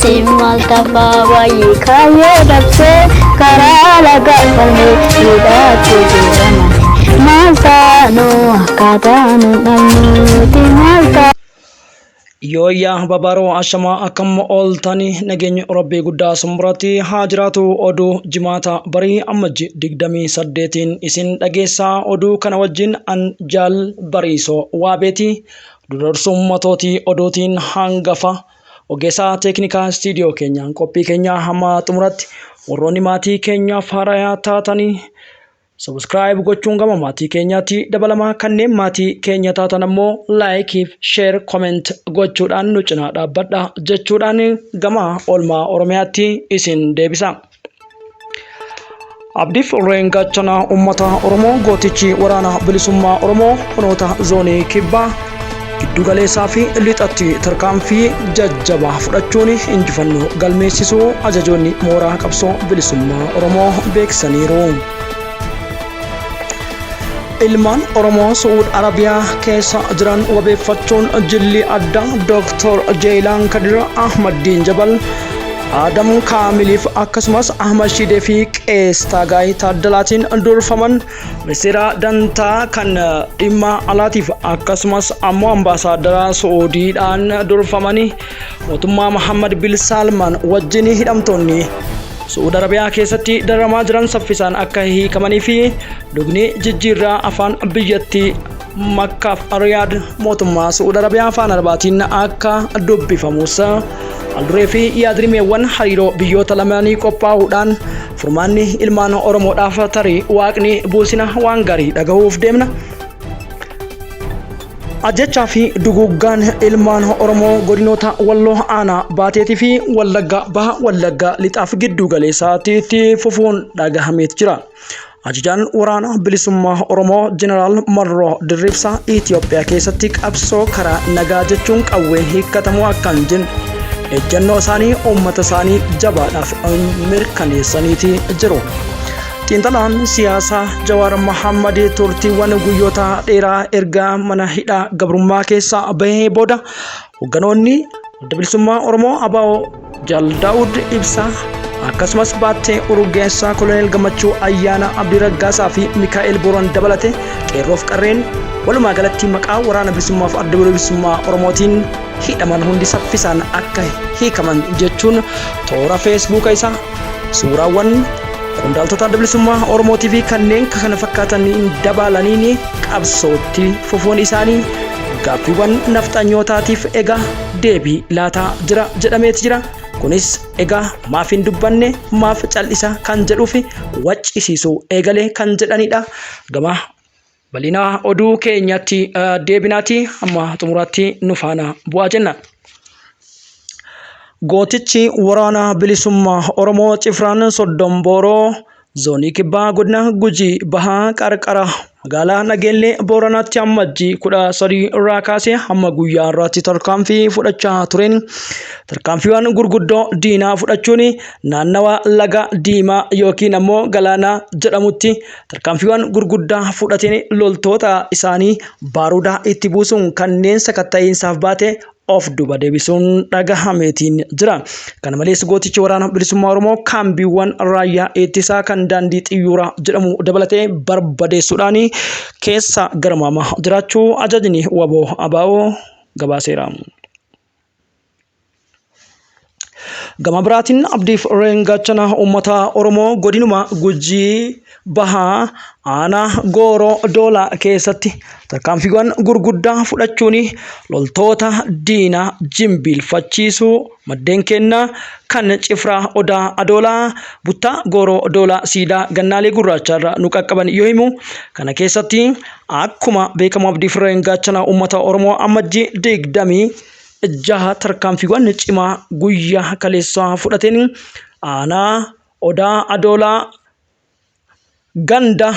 Simmal tafaa wayii kaayyoo dabsee karaa laga falmee hidhaatti jiraman maal taanuu akkaataa nu dhabnuuti maal taanuu. Yooyyaa babaroo ashamaa akkam ooltanii nageenya rabbii guddaa sumburratti haa jiraatu. Oduu jimaata barii ammajji 28 isin dhageessaa. Oduu kana wajjin an jaal bariisoo waabeeti. Dursummatootii oduutiin hangafa ogeessaa teeknikaa istiidiyoo keenyaan qophii keenya hamma xumuratti warroonni maatii keenyaaf haaraa taatanii subscribe gochuun gama maatii keenyaatti dabalamaa kanneen maatii keenya taatan ammoo like, share, comment gochuudhaan nu cinaa dhaabbadha jechuudhaan gama oolmaa Oromiyaatti isin deebisa. Abdiif Reengachana uummata Oromoo gootichi waraana bilisummaa Oromoo honoota zoonii kibbaa giddu galeessaa fi lixatti tarkaanfii jajjabaa fudhachuun injifannoo galmeessisuu ajajoonni mooraa qabsoo bilisummaa Oromoo beeksisaniiru. Ilmaan Oromoo Suud Arabiyaa keessa jiran wabeeffachuun jilli addaa Dr. Jeelaan Kadir Ahmadiin Jabal Adam Kaamiliif akkasumas Ahmad Shidee fi Qees Taagaay Taaddalaatiin durfaman ministeera dantaa kan dhimma alaatiif akkasumas ammoo ambaasaaddara Suudiidhaan durfamanii mootummaa Muhammad bin Salman wajjin hidhamtoonni Suud Arabiyaa keessatti dararamaa jiran saffisaan akka hiikamanii fi dugni jijjiirraa afaan biyyattii Makkaaf Riyaad mootummaa Suud Arabiyaa afaan Arabaatiin akka dubbifamus alduree fi yaadrimeewwan hariiroo biyyoota lamaanii qophaa'uudhaan furmaanni ilmaan Oromoodhaaf tarii waaqni buusina waan gaarii dhagahuuf deemna. Ajjechaa fi duguggaan ilmaan Oromoo godinoota Walloo Aanaa Baateetii fi Wallagga Baha Wallagga Lixaaf giddu galeessaatti fufuun dhagahamee jira. Ajajaan waraana bilisummaa Oromoo Jeneraal Marroo Dirribsaa Itoophiyaa keessatti qabsoo karaa nagaa jechuun qawween hiikkatamuu akkan jiru ejjennoo isaanii uummata isaanii jabaadhaaf mirkaneessaniiti jiru. Xiinxalaan siyaasaa Jawaar Mohammad turtiiwwan guyyoota dheeraa erga mana hidhaa gabrummaa keessaa bahee booda hogganoonni adda bilisummaa Oromoo ABO Jaal Daawud Ibsaa akkasumas Baattee Urgeessaa Koloneel Gammachuu Ayyaana Abdii Raggaasaa fi Mikaa'el Boran dabalate qeerroof qarreen walumaa galatti maqaa waraana bilisummaa fi adda bilisummaa Oromootiin hidhaman hundi saffisaan akka hiikaman jechuun toora feesbuuka isaa suuraawwan qondaaltota adda bilisummaa Oromootii fi kanneen kana fakkaataniin dabalaniin qabsootti fufuun isaanii gaaffiiwwan nafxanyootaatiif egaa deebii laataa jira jedhameeti jira. Kunis egaa maaf hin dubbanne maaf cal'isa kan jedhuuf waccisiisuu eegalee kan jedhanidha. Gama bal'ina oduu keenyatti deebinaati amma xumuraatti nu faana bu'aa jenna. Gootichi waraana bilisummaa Oromoo Cifraan Soddombooroo zoonii kibbaa godina Gujii Bahaa qarqara magaalaa Nageellee Booranaatti ammajjii 13 irraa kaasee hamma guyyaa irraatti tarkaanfii fudhachaa tureen tarkaanfiiwwan gurguddoo diinaa fudhachuun naannawa laga Diimaa yookiin ammoo Galaanaa jedhamutti tarkaanfiiwwan gurguddaa fudhateen loltoota isaanii baaruudaa itti buusuun kanneen sakatta'iinsaaf baate of duba deebisuun dhagahameetiin jira. Kana malees gootichi waraana bilisummaa Oromoo kaambiiwwan raayyaa ittisaa kan daandii xiyyaara jedhamu dabalatee barbadeessuudhaan keessa garmaama jiraachuu ajajni waboo ABO gabaaseera. Gama biraatiin Abdiif Reengachana uummata Oromoo godinuma Gujii Bahaa Aanaa Gooroo Doolaa keessatti tarkaanfiiwwan gurguddaa fudhachuun loltoota diinaa jimbiilfachiisuu maddeen kennaa kan Cifraa Odaa Adoolaa Buttaa Gooroo Doolaa Siidaa Gannaalee Gurraacharraa nu qaqqaban yoo himu kana keessatti akkuma beekamu Abdiif Reengachana uummata Oromoo ammajjii 26 tarkaanfiiwwan cimaa guyyaa kaleessaa fudhateen aanaa Odaa Adoolaa ganda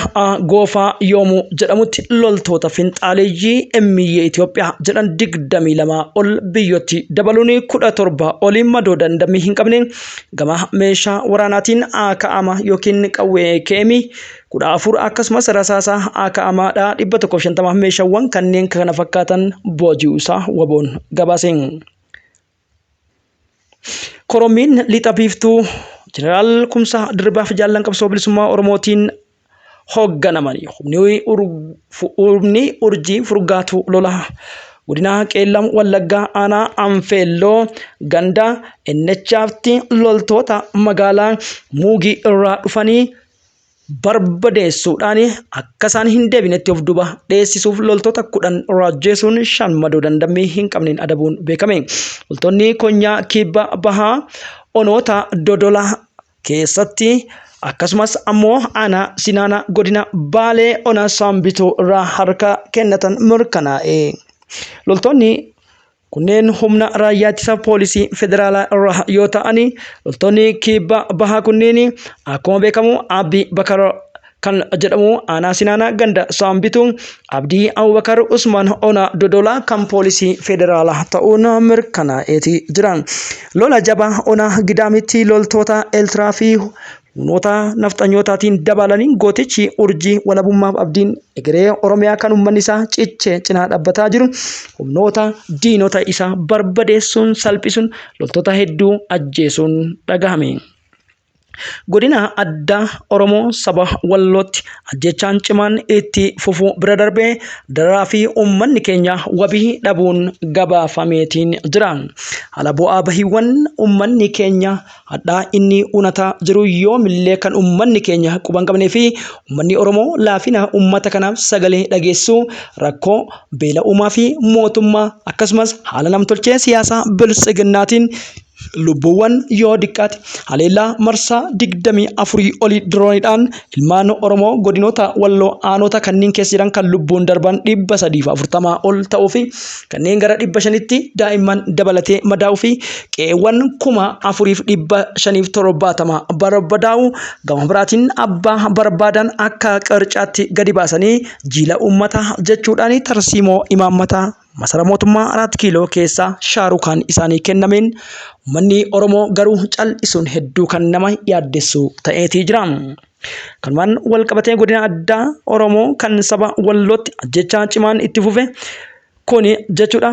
Goofaa yoomuu jedhamutti loltoota finxaaleeyyii emmiyyee Itoophiyaa jedhan 22 ol biyyootti dabaluun 17 oliin madoo dandamii hin qabne gama meeshaa waraanaatiin AKM yookiin qawwee keemii 14 akkasumas rasaasaa AKMdha 150 meeshaawwan kanneen kana fakkaatan booji'uusaa waboon gabaaseen. Koromiin lixa biiftuu Jeneraal Kumsaa Dirribaaf Jaallan Qabsoo Bilisummaa Oromootiin hoogganamanii humni urjii furgaatu lolaa godina Qeellam Wallaggaa aanaa Anfeelloo ganda Ennechaafti loltoota magaalaa Muugii irraa dhufanii barbadeessuudhaan akka isaan hin deebinetti of duuba dheessisuuf loltoota 10 raajjeesuun 5 madoo dandamii hin qabneen adabuun beekame. Loltoonni konyaa kibba bahaa onoota Dodola keessatti akkasumas ammoo aanaa Sinaana godina Baalee ona Saambituu irraa harka kennatan mirkanaa'e. Loltoonni kunneen humna raayyaa ittisa poolisii federaalaa irraa yoo ta'an loltoonni kibba bahaa kunneen akkuma beekamu Abdii Bakar kan jedhamu aanaa Sinaana ganda Saambituu, Abdii Abubakar Usman ona Dodola kan poolisii federaalaa ta'uun mirkanaa'eeti jiran. Lola jabaa ona Gidaamitti loltoota Eeltiraa fi humnoota nafxanyootaatiin dabalanii gootichi urjii walabummaaf abdiin egeree Oromiyaa kan uummanni isaa cichee cinaa dhaabbataa jiru humnoota diinota isaa barbadeessuun salphisuun loltoota hedduu ajjeesuun dhagahame. Godina addaa Oromoo saba Wallootti ajjechaan cimaan itti fufuu bira darbee daraa fi uummanni keenya wabii dhabuun gabaafameetiin jira. Haala bu'aa bahiiwwan uummanni keenya hadhaa inni unataa jiru yoomillee kan uummanni keenya quban qabnee fi uummanni Oromoo laafina uummata kanaaf sagalee dhageessuu rakkoo beela uumaa fi mootummaa akkasumas haala namtolchee siyaasaa biltsiginnaatiin lubbuuwwan yoo diqqaate haleellaa marsaa 24 olii dirooniidhaan ilmaan Oromoo godinoota Walloo aanota kanneen keessa jiran kan lubbuun darban 340 ol ta'uu fi kanneen gara 500tti daa'imman dabalatee madaa'uu fi qe'eewwan 4570 barbadaa'u gama biraatiin abbaa barbaadan akka qarcaatti gadi baasanii jiila uummata jechuudhaan tarsiimoo imaammataa masara mootummaa 4 kiiloo keessa shaarukaan isaanii kennameen manni Oromoo garuu cal'isuun hedduu kan nama yaaddessu ta'eetii jira. Kanumaan wal qabatee godina addaa Oromoo kan saba Wallootti ajjechaa cimaan itti fufe kun jechuudha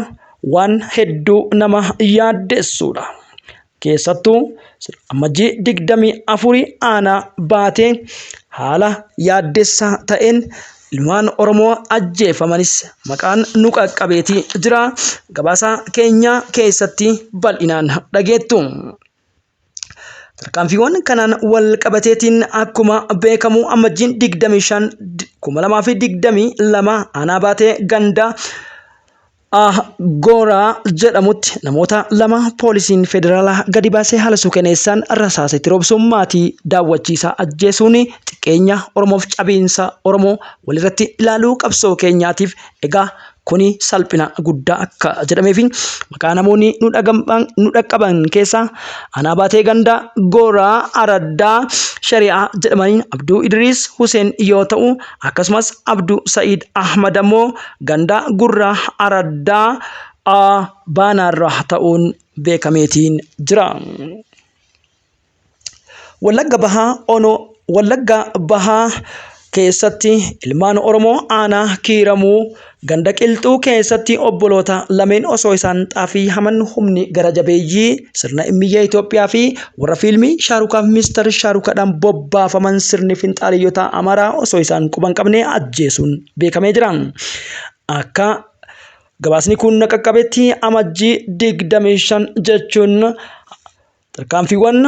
waan hedduu nama yaaddessuudha. Keessattuu amajjii 24 aanaa baatee haala yaaddessaa ta'een ilmaan Oromoo ajjeefamanis maqaan nu qaqqabeetii jira. Gabaasa keenya keessatti bal'inaan dhageettu. Tarkaanfiiwwan kanaan wal qabateetiin akkuma beekamu amajjiin 25/2022 aanaa baatee ganda Goraa jedhamutti namoota 2 poolisiin federaalaa gadi baasee haala suukaneessaan rasaasatti roobsuun maatii daawwachiisaa ajjeesuun xiqqeenya Oromoof cabiinsa Oromoo walirratti ilaaluu qabsoo keenyaatiif egaa kuni salphina guddaa akka jedhameef maqaa namoonni nu dhaqqaban keessaa aanaa baatee ganda Goraa Araddaa Shari'aa jedhamaniin Abduu Idriis Huseen yoo ta'u akkasumas Abduu Sa'iid Ahmad ammoo ganda Gurraa Araddaa Baanaarraa ta'uun beekameetiin jira. Wallagga Bahaa keessatti ilmaan Oromoo aanaa Kiiramuu ganda Qilxuu keessatti obboloota lameen osoo isaan xaafii haman humni gara jabeeyyii sirna biyya Itoophiyaa fi warra fiilmii Shaarukaaf Mister Shaarukaadhaan bobbaafaman sirni finxaaliyyota Amaaraa osoo isaan quban qabne ajjeesuun beekamee jira. Akka gabaasni kun qaqqabetti amajjii 25 jechuun tarkaanfiiwwan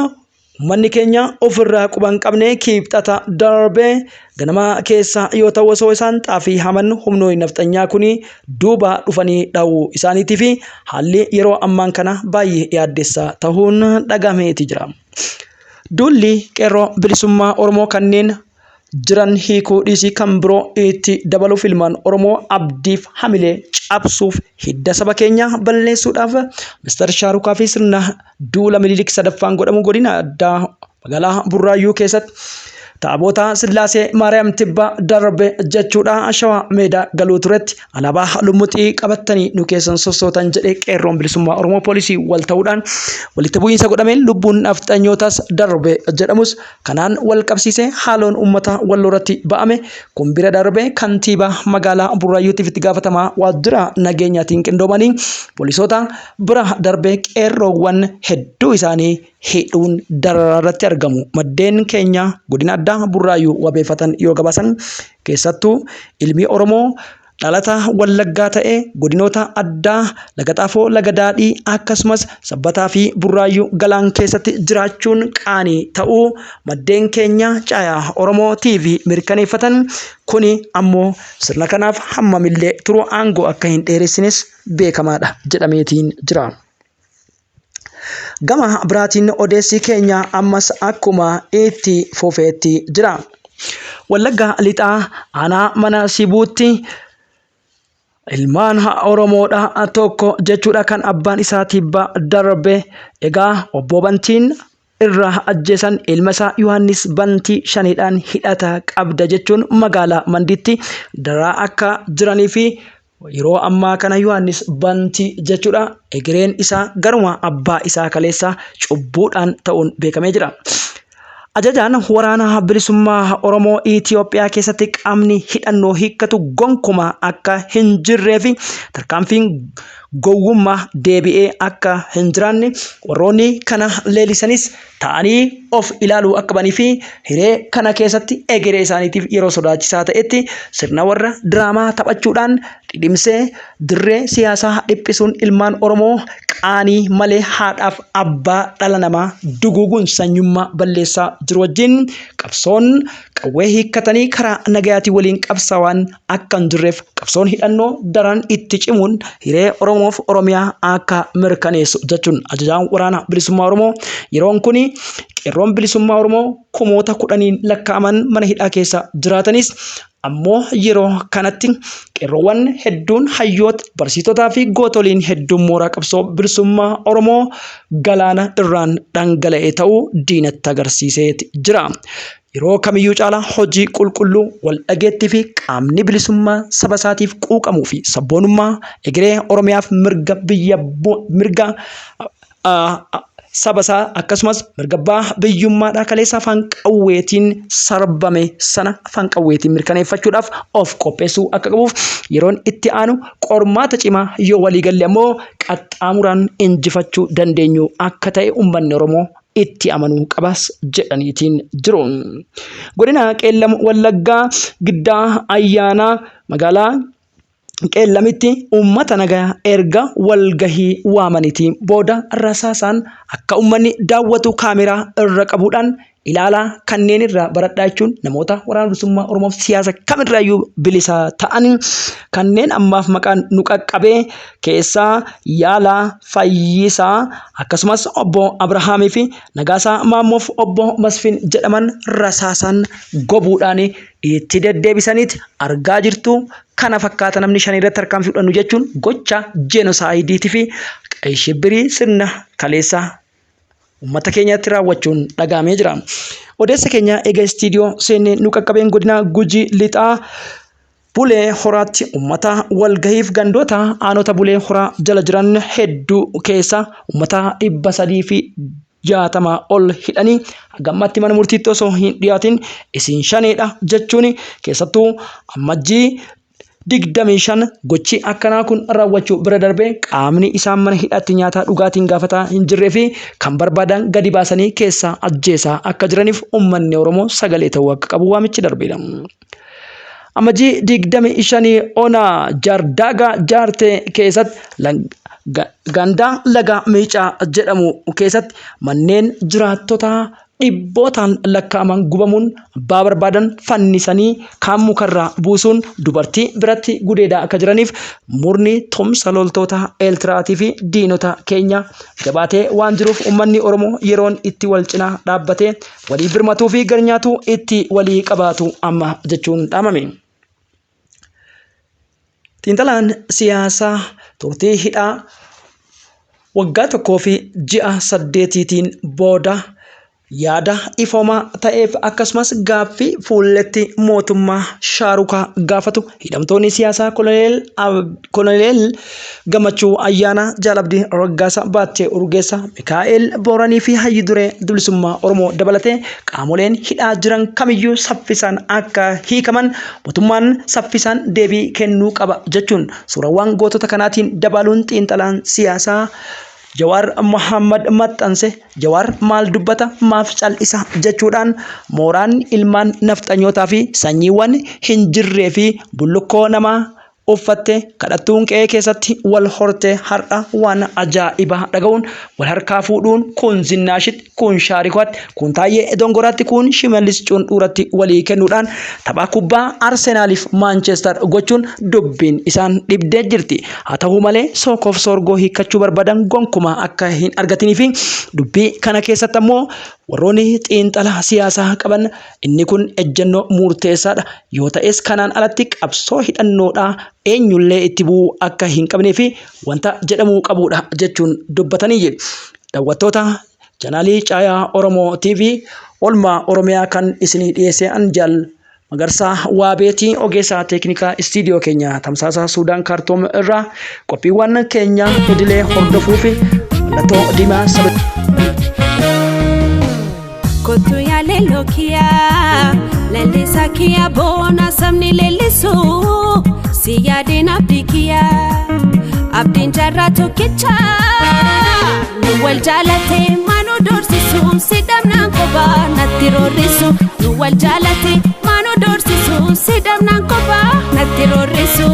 manni keenya ofirraa quban qabne kibxata darbee ganama keessa yoo ta'u osoo isaan xaafii haman humnoonni nafxanyaa kun duuba dhufanii dha'uu isaaniitii fi haalli yeroo ammaan kana baay'ee yaaddessaa ta'uun dhagahameeti jira. Duulli qeerroo bilisummaa Oromoo kanneen jiran hiikuu dhiisii kan biroo itti dabaluuf ilmaan Oromoo abdiif hamilee cabsuuf hidda saba keenya balleessuudhaaf Mister Shaarukaa fi sirna duula Minilik 3ffaan godhamu godina addaa magaalaa Burraayyuu keessatti Taabota Sillaasee Maariyaam Tibbaa darbe jechuudha Shawaa Meedaa galuu turetti alaabaa lumuxii qabatanii nu keessan sossootan jedhee qeerroon bilisummaa Oromoo poolisii wal ta'uudhaan walitti bu'iinsa godhameen lubbuun nafxanyootaas darbe jedhamus kanaan wal qabsiisee haaloon uummata walloorratti ba'ame kun bira darbe kantiibaa magaalaa Burraayyuutiif itti gaafatamaa waajjira nageenyaatiin qindoomanii poolisoota bira darbe qeerroowwan hedduu isaanii hidhuun dararratti argamu. Maddeen keenya godina addaa Burraayyuu wabeeffatan yoo gabaasan keessattuu ilmi Oromoo dhalata Wallaggaa ta'e godinoota addaa Laga Xaafoo, Laga Daadhii akkasumas Sabbataa fi Burraayyuu galaan keessatti jiraachuun qaanii ta'uu maddeen keenya Caayaa Oromoo TV mirkaneeffatan. Kuni ammoo sirna kanaaf hammamillee turuu aangoo akka hin dheeressines beekamaadha jedhameetiin jira. Gama biraatiin odeessi keenya ammas akkuma itti fufeetti jira. Wallagga lixaa aanaa mana Sibuutti ilmaan Oromoodha tokko jechuudha kan abbaan isaa Tibbaa darbe egaa obbo Bantiin irraa ajjeesan ilma isaa Yohaannis Bantii shaniidhaan hidhata qabda jechuun magaalaa Mandiitti daraa akka jiranii fi yeroo ammaa kana Yohaannis Bantii jechuudha egereen isaa garuma abbaa isaa kaleessa cubbuudhaan ta'uun beekamee jira. Ajajaan waraana bilisummaa Oromoo Itoophiyaa keessatti qaamni hidhannoo hiikkatu gonkumaa akka hin jirree fi tarkaanfiin gowwummaa deebi'ee akka hin jiraanne warroonni kana leelisanis ta'anii of ilaaluu akka qabanii fi hiree kana keessatti egeree isaaniitiif yeroo sodaachisaa ta'etti sirna warra diraamaa taphachuudhaan dhidhimsee dirree siyaasaa dhiphisuun ilmaan Oromoo qaanii malee haadhaaf abbaa dhala namaa duguuguun sanyummaa balleessaa jiru wajjin qabsoon qawwee hiikkatanii karaa nagayaatii waliin qabsaawaan akka hin jirreef qabsoon hidhannoo daran itti cimuun hiree Oromoof Oromiyaa akka mirkaneessu jechuun ajajaan waraana bilisummaa Oromoo yeroon kuni qeerroon bilisummaa Oromoo kumoota kudhaniin lakkaa'aman mana hidhaa keessa jiraatanis ammoo yeroo kanatti qeerroowwan hedduun hayyoota barsiisotaa fi gootoliin hedduun mooraa qabsoo bilisummaa Oromoo galaana irraan dhangala'ee ta'uu diinatti agarsiisee jira. Yeroo kamiyyuu caalaa hojii qulqulluu wal dhageettii fi qaamni bilisummaa saba isaatiif quuqamuu fi sabboonummaa egeree Oromiyaaf mirga saba isaa akkasumas mirga abbaa biyyummaadhaa kaleessa afaan qawweetiin sarbame sana afaan qawweetiin mirkaneeffachuudhaaf of qopheessuu akka qabuuf yeroon itti aanu qormaata cimaa yoo walii galle ammoo qaxxaamuraan injifachuu dandeenyu akka ta'e uummanni Oromoo itti amanuu qabas jedhaniitiin jiru. Godina Qeellam Wallaggaa Giddaa Ayyaanaa magaalaa Qeellamitti uummata nagaa erga walgahii waamaniitiin booda rasaasaan akka uummanni daawwatu kaameraa irra qabuudhaan ilaalaa kanneen irraa baradhaa jechuun namoota waraana bilisummaa Oromoof siyaasa kamirraayyuu bilisa ta'an kanneen ammaaf maqaan nu qaqqabee keessaa Yaalaa Fayyisaa akkasumas obbo Abrahaamii fi Nagaasaa Maammoof obbo Masfin jedhaman rasaasaan gobuudhaan itti deddeebisaniiti argaa jirtu. Kana fakkaata namni shan irratti tarkaanfii fudhannu jechuun gocha jeenosaayidiitii fi shibbirii sirna kaleessa uummata keenyatti raawwachuun dhagahamee jira. Odeessa keenya egaa istiidiyoo seennee nu qaqqabeen godina Gujii lixaa Bulee Horaatti uummata walgahiif gandoota aanota Bulee Horaa jala jiran hedduu keessa uummata 360 ol hidhanii gammatti mana murtiitti osoo hin dhiyaatin isin shaneedha jechuun keessattuu ammajjii 25 gochi akkanaa kun raawwachuu bira darbee qaamni isaan mana hidhaatti nyaata dhugaatiin gaafataa hin jirree fi kan barbaadan gadi baasanii keessaa ajjeesaa akka jiraniif uummanni Oromoo sagalee ta'uu akka qabu waamichi darbeedha. Ammajjii 25 Onaa Jaardaagaa Jaartee keessatti gandaa laga Miicaa jedhamu keessatti manneen jiraattota dhibbootaan lakkaa'aman gubamuun abbaa barbaadan fannisanii kaan mukarraa buusuun dubartii biratti gudeedaa akka jiraniif murni tumsa loltoota Eeltiraatii fi diinota keenya jabaatee waan jiruuf uummanni Oromoo yeroon itti wal cinaa dhaabbatee walii birmatuu fi garnyaatuu itti walii qabaatu amma jechuun dhaamame. Xiinxalaan siyaasaa turtii hidhaa waggaa 1 fi ji'a 8tiin booda yaada ifoomaa ta'eef akkasumas gaaffii fuulletti mootummaa shaarukaa gaafatu hidhamtoonni siyaasaa koloneel Gammachuu Ayyaanaa, Jaalabdii Raggaasaa, Baattee Urgeessaa, Mikaa'el Booranii fi Hayyi Duree Bilisummaa Oromoo dabalatee qaamoleen hidhaa jiran kamiyyuu saffisaan akka hiikaman mootummaan saffisaan deebii kennuu qaba jechuun suurawwan gootota kanaatiin dabaluun xiinxalaan siyaasaa Jawar Muhammad maxxanse Jawar maal dubbata maaf cal'isa jechuudhaan mooraan ilmaan nafxanyootaa fi sanyiiwwan hin jirree fi bullukkoo namaa uffatte kadhattuun qe'ee keessatti wal horte har'a waan ajaa'ibaa dhaga'uun wal harkaa fuudhuun kun Zinnaashit, kun Shaarikoot, kun Taayyee Dongoraatti, kun Shimallis Cuunduuratti walii kennuudhaan tapha kubbaa Arsenaaliif Maanchestar gochuun dubbiin isaan dhibdee jirti. Haa ta'u malee sookoof soorgoo hiikkachuu barbaadan gonkumaa akka hin argatanii fi dubbii kana keessatti ammoo warroonni xiinxala siyaasaa qaban inni kun ejjennoo murteessaadha yoo ta'es kanaan alatti qabsoo hidhannoodhaa eenyullee itti bu'uu akka hin qabnee fi wanta jedhamuu qabudha jechuun dubbatanii daawwattoota chaanaalii Caayaa Oromoo TV olmaa Oromiyaa kan isinii dhiyeesse Anjaal Magarsaa Waabeetii ogeessaa teeknikaa istiidiyoo keenya tamsaasa Suudaan Kaartoom irraa qophiiwwan keenya idilee hordofuu fi mallattoo diimaa Kotu ya lelo kia lelisa kia bona samni lelisu siya din abdi kia abdin jarra tokicha nuwal jalate manu dorsisu sidamna koba natirorisu nuwal jalate manu dorsisu sidamna koba natirorisu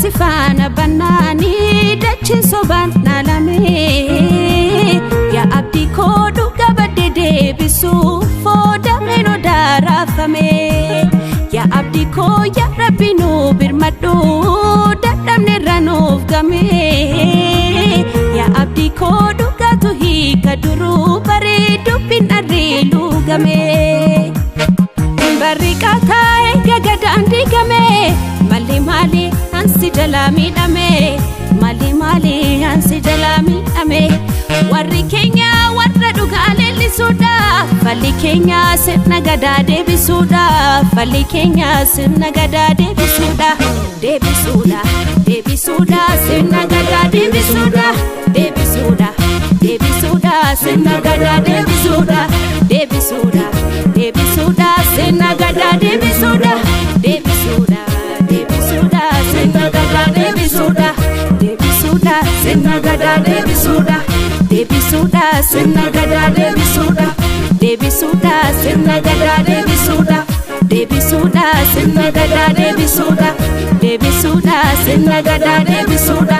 Sifana banani dachin soban nalame ya abdi ko duga badede bisu foda meno darafame ya abdi ko ya rabbi no birmadu dadamne ranov game ya abdi ko duga to hi kaduru bare dupin arilu game barika kai gagadandi game mali mali ansi jalami dame mali mali ansi jalami dame warri Kenya warra dhugaalee lisuudha falli Kenya sirna gadaa deebisuudha falli Kenya sirna gadaa deebisuudha deebisuudha deebisuudha sirna gadaa deebisuudha deebisuudha deebisuudha sirna gadaa deebisuudha deebisuudha deebisuudha sirna gadaa deebisuudha deebisuudha Sinna gada debisuda, debisuda, sinna gada debisuda, debisuda, sinna gada debisuda, debisuda, sinna gada debisuda, debisuda, sinna gada debisuda, debisuda, sinna gada debisuda.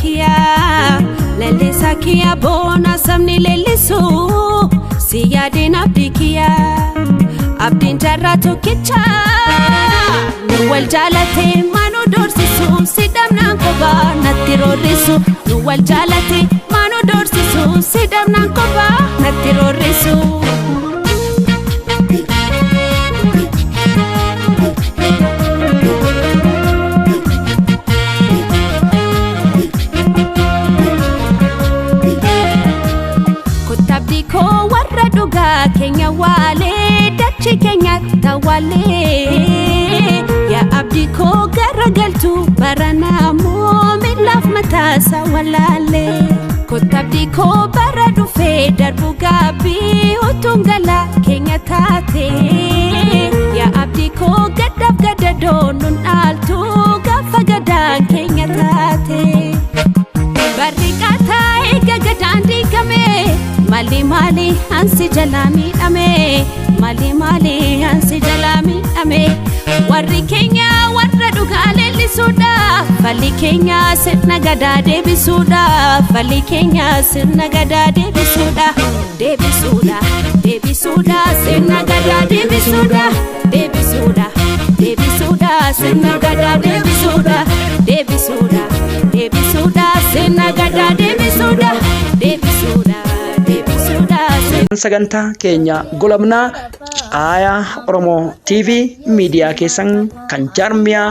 Kia lelisa kia bona samni lelisu siya din abdi kia abdin jarra tokicha nuwal jalate manu dorsisu sidamna koba natirorisu nuwal jalate manu dorsisu sidamna koba natirorisu Kenya wale dachi Kenya tawale ya abdi ko garagaltu barana mo milaf matasa walale ko tabdi ko baradu fe darbu gabi utungala Kenya tate ya abdi ko gadab gadado nun altu gafagadan Kenya tate barikata gagadandi kame mali mali ansi jalami dame mali mali ansi jalami dame warri Kenya warra dhugaalee deebisuudha falli keenya sirna gadaa deebisuudha falli keenya sirna gadaa deebisuudha deebisuudha deebisuudha sirna gadaa deebisuudha deebisuudha deebisuudha sirna gadaa deebisuudha deebisuudha deebisuudha sirna gadaa deebisuudha deebisuudha deebisuudha sagantaa keenya golabnaa Aayaa Oromoo TV miidiyaa keessan kan jaarmiyaa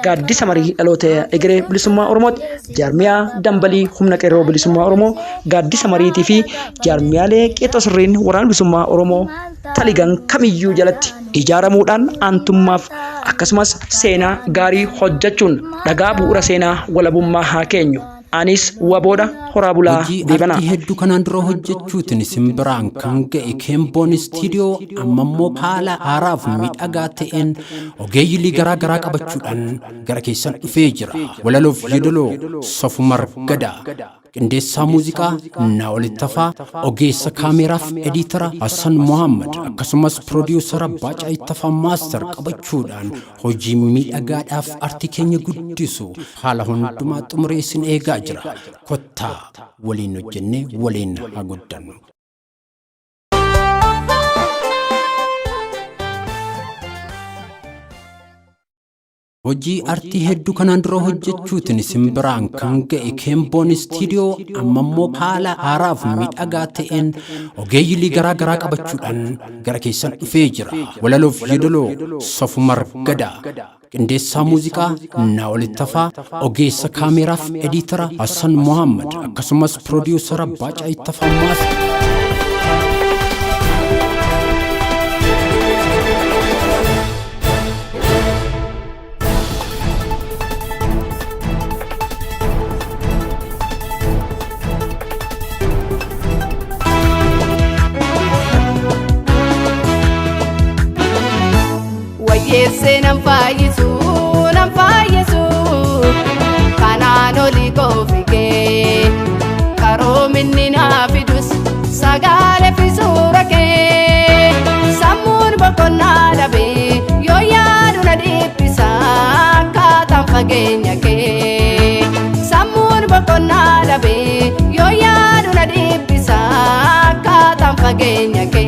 gaaddisa marii dhaloota egeree bilisummaa Oromooti jaarmiyaa dambalii humna qeerroo bilisummaa Oromoo gaaddisa mariitii fi jaarmiyaalee qeexoo sirriin waraana bilisummaa Oromoo taligan kamiyyuu jalatti ijaaramuudhaan aantummaaf akkasumas seenaa gaarii hojjechuun dhagaa bu'uura seenaa walabummaa haa keenyu. Anis waboda horaa bulaa deebana. Hojii hedduu kanaan dura hojjechuutiin simbiraan kan ga'e Keemboon Istiidiyoo ammammoo haala haaraaf miidhagaa ta'een ogeeyyii garaa garaa qabachuudhaan gara keessan dhufee jira. Walaloof yeedaloo Sofumar Gadaa. Qindeessaa muuziqaa Naa'ol Ittafaa, ogeessa kaameraaf ediitara Hassan Muhammad akkasumas piroodiwusara Baacaa Ittafaa maaster qabachuudhaan hojii miidhagaadhaaf artii keenya guddisu haala hundumaa xumuree isin eegaa jira. Kottaa waliin hojjennee waliin haa guddannu. Hojii artii hedduu kanaan dura hojjechuutiin simbiraan kan ga'e Keemboon Istiidiyoo ammammoo haala haaraaf miidhagaa ta'een ogeeyyii garaa garaa qabachuudhaan gara keessan dhufee jira. Walaloof yeedaloo Sofumar Gadaa. Qindeessaa muuziqaa Naa'ol Ittafaa, ogeessa kaameraaf ediitara Hassan Muhammad akkasumas piroodiwusara Baacaa Ittafaa maaster. Yese nam faayisu kananoli kofike karo minni na fidus sagale fisurake samun bokonna dabe yo yaadu na dipisa katam fagenya ke samun bokonna dabe yo yaadu na dipisa katam fagenya ke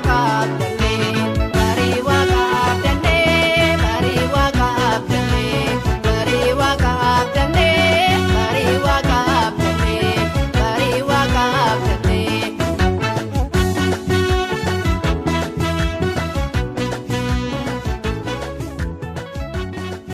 fakkaate